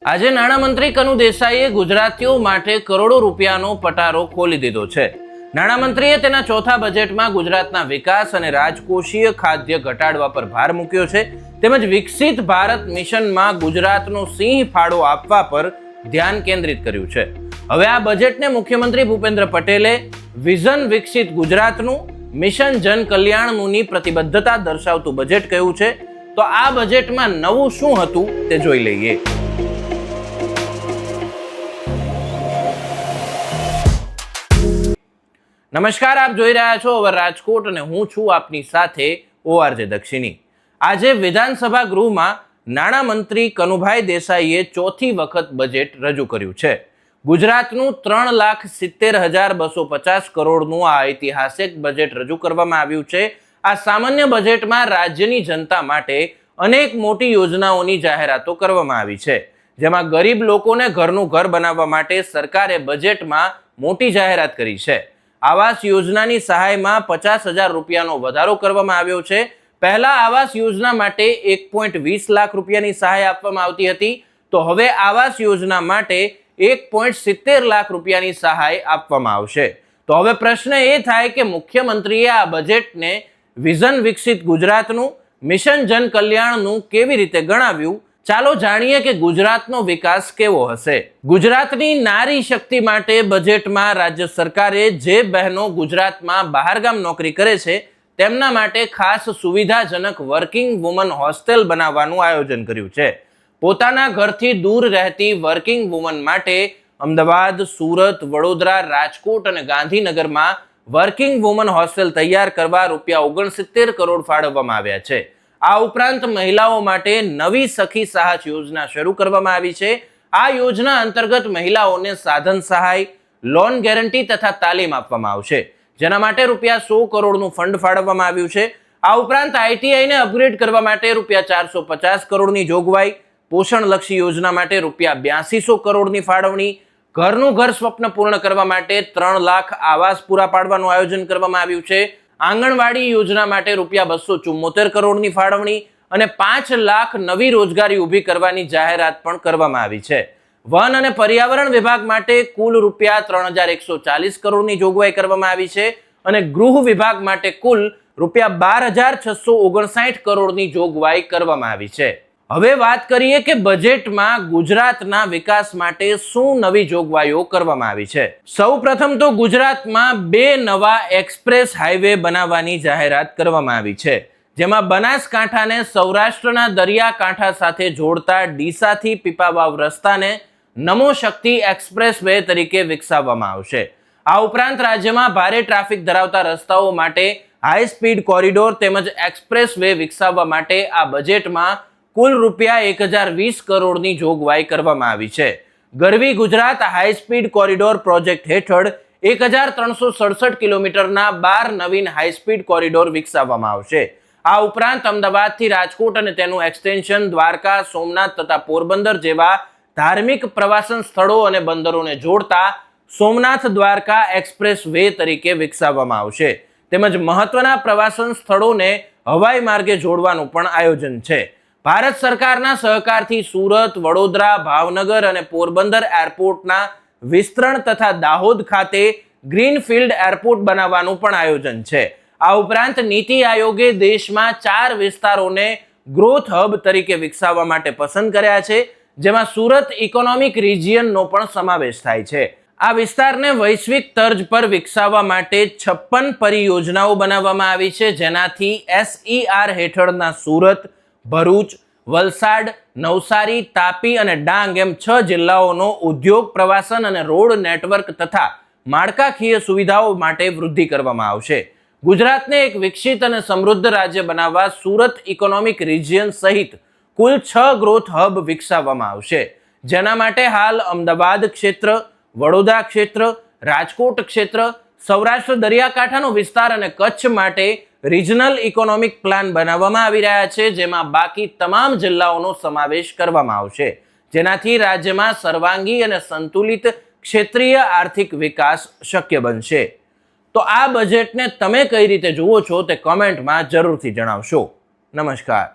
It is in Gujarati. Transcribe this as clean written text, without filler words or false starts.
આજે નાણામંત્રી કનુ દેસાઈએ ગુજરાતીઓ માટે કરોડો રૂપિયાનો પટારો ખોલી દીધો છે. નાણામંત્રીએ તેના ચોથા બજેટમાં ગુજરાતના વિકાસ અને રાજકોષીય ખાદ્ય ઘટાડવા પર ભાર મૂક્યો છે, તેમજ વિકસિત ભારત મિશનમાં ગુજરાતનો સિંહ ફાળો આપવા પર ધ્યાન કેન્દ્રિત કર્યું છે. હવે આ બજેટને મુખ્યમંત્રી ભૂપેન્દ્ર પટેલે વિઝન વિકસિત ગુજરાતનું, મિશન જન કલ્યાણની પ્રતિબદ્ધતા દર્શાવતું બજેટ કહ્યું છે. તો આ બજેટમાં નવું શું હતું તે જોઈ લઈએ. નમસ્કાર, આપ જોઈ રહ્યા છો અવર રાજકોટ અને હું છું આપની સાથે ORJ દક્ષિણી. આજે વિધાનસભા ગૃહમાં નાણામંત્રી કનુભાઈ દેસાઈએ ચોથી વખત બજેટ રજૂ કર્યું છે. ગુજરાતનું 3,70,250 કરોડનું આ ઐતિહાસિક બજેટ રજૂ કરવામાં આવ્યું છે. આ સામાન્ય બજેટમાં રાજ્યની જનતા માટે અનેક મોટી યોજનાઓની જાહેરાતો કરવામાં આવી છે, જેમાં ગરીબ લોકોને ઘરનું ઘર બનાવવા માટે સરકારે બજેટમાં મોટી જાહેરાત કરી છે. આવાસ યોજનાની સહાયમાં 50,000 રૂપિયાનો વધારો કરવામાં આવ્યો છે. પહેલા આવાસ યોજના માટે 1.20 લાખ રૂપિયાની સહાય આપવામાં આવતી હતી, તો હવે આવાસ યોજના માટે 1.70 લાખ રૂપિયાની સહાય આપવામાં આવશે. તો હવે પ્રશ્ન એ થાય કે મુખ્યમંત્રીએ આ બજેટને વિઝન વિકસિત ગુજરાતનું, મિશન જન કલ્યાણનું કેવી રીતે ગણાવ્યું? ચાલો જાણીએ કે ગુજરાતનો વિકાસ કેવો હશે. ગુજરાતની નારી શક્તિ માટે બજેટમાં રાજ્ય સરકારે જે બહેનો ગુજરાતમાં બહારગામ નોકરી કરે છે તેમના માટે ખાસ સુવિધાજનક વર્કિંગ વુમન હોસ્ટેલ બનાવવાનું આયોજન કર્યું છે. પોતાના ઘરથી દૂર રહેતી વર્કિંગ વુમન માટે અમદાવાદ, સુરત, વડોદરા, રાજકોટ અને ગાંધીનગરમાં વર્કિંગ વુમન હોસ્ટેલ તૈયાર કરવા ₹69 કરોડ ફાળવવામાં આવ્યા છે. આ ઉપરાંત મહિલાઓ માટે નવી સખી સહાય યોજના શરૂ કરવામાં આવી છે. આ યોજના અંતર્ગત મહિલાઓને સાધન સહાય, લોન ગેરંટી તથા તાલીમ આપવામાં આવશે, જેના માટે ₹100 કરોડનું ફંડ ફાળવવામાં આવ્યું છે. આ ઉપરાંત ITIને અપગ્રેડ કરવા માટે ₹450 કરોડની જોગવાઈ, પોષણલક્ષી યોજના માટે ₹8200 કરોડની ફાળવણી, ઘરનું ઘર સ્વપ્ન પૂર્ણ કરવા માટે 3 લાખ આવાસ પૂરા પાડવાનું આયોજન કરવામાં આવ્યું છે. આંગણવાડી યોજના માટે ₹274 કરોડની ફાળવણી અને 5 લાખ નવી રોજગારી ઊભી કરવાની જાહેરાત પણ કરવામાં આવી છે. વન અને પર્યાવરણ વિભાગ માટે કુલ ₹3,140 કરોડની જોગવાઈ કરવામાં આવી છે અને ગૃહ વિભાગ માટે કુલ ₹12,659 કરોડની જોગવાઈ કરવામાં આવી છે. હવે વાત કરીએ કે બજેટમાં ગુજરાતના વિકાસ માટે શું નવી જોગવાઈઓ કરવામાં આવી છે. સૌપ્રથમ તો ગુજરાતમાં 2 નવા એક્સપ્રેસ હાઈવે બનાવવાની જાહેરાત કરવામાં આવી છે, જેમાં બનાસકાંઠાને સૌરાષ્ટ્રના દરિયાકાંઠા સાથે જોડતા ડીસાથી પીપાવાવ રસ્તાને નમો શક્તિ એક્સપ્રેસ વે તરીકે વિકસાવવામાં આવશે. આ ઉપરાંત રાજ્યમાં ભારે ટ્રાફિક ધરાવતા રસ્તાઓ માટે હાઈ સ્પીડ કોરિડોર તેમજ એક્સપ્રેસ વે વિકસાવવા માટે આ બજેટમાં કુલ ₹1,020 કરોડની જોગવાઈ કરવામાં આવી છે. Garvi Gujarat high speed corridor project હેઠળ 1,367 કિલોમીટરના 12 નવીન હાઈ સ્પીડ કોરિડોર વિકસાવવામાં આવશે. આ ઉપરાંત અમદાવાદથી રાજકોટ અને તેનું એક્સટેન્શન દ્વારકા, સોમનાથ તથા પોરબંદર જેવા ધાર્મિક પ્રવાસન સ્થળો અને બંદરોને જોડતા સોમનાથ દ્વારકા એક્સપ્રેસ વે તરીકે વિકસાવવામાં આવશે. તેમજ મહત્વના પ્રવાસન સ્થળોને હવાઈ માર્ગે જોડવાનું પણ આયોજન છે. ભારત સરકારના સહકારથી સુરત, વડોદરા, ભાવનગર અને પોરબંદર એરપોર્ટના વિસ્તરણ તથા દાહોદ ખાતે ગ્રીનફિલ્ડ એરપોર્ટ બનાવવાનું પણ આયોજન છે. આ ઉપરાંત નીતિ આયોગે દેશમાં 4 વિસ્તારોને ગ્રોથ હબ તરીકે વિકસાવવા માટે પસંદ કર્યા છે, જેમાં સુરત ઇકોનોમિક રિજિયનનો પણ સમાવેશ થાય છે. આ વિસ્તારને વૈશ્વિક તર્જ પર વિકસાવવા માટે 56 પરિયોજનાઓ બનાવવામાં આવી છે, જેનાથી SER હેઠળના સુરત, ભરૂચ, વલસાડ, નવસારી, તાપી અને ડાંગ એમ 6 જિલ્લાઓનો ઉદ્યોગ, પ્રવાસન અને રોડ નેટવર્ક તથા માળખાકીય સુવિધાઓ માટે વૃદ્ધિ કરવામાં આવશે. ગુજરાતને એક વિકસિત અને સમૃદ્ધ રાજ્ય બનાવવા સુરત ઇકોનોમિક રિજિયન સહિત કુલ 6 ગ્રોથ હબ વિકસાવવામાં આવશે, જેના માટે હાલ અમદાવાદ ક્ષેત્ર, વડોદરા ક્ષેત્ર, રાજકોટ ક્ષેત્ર, સૌરાષ્ટ્ર દરિયાકાંઠાનો વિસ્તાર અને કચ્છ માટે રિજનલ ઇકોનોમિક પ્લાન બનાવવામાં આવી રહ્યા છે, જેમાં બાકી તમામ જિલ્લાઓનો સમાવેશ કરવામાં આવશે, જેનાથી રાજ્યમાં સર્વાંગી અને સંતુલિત ક્ષેત્રીય આર્થિક વિકાસ શક્ય બનશે. તો આ બજેટને તમે કઈ રીતે જુઓ છો તે કોમેન્ટમાં જરૂરથી જણાવશો. નમસ્કાર.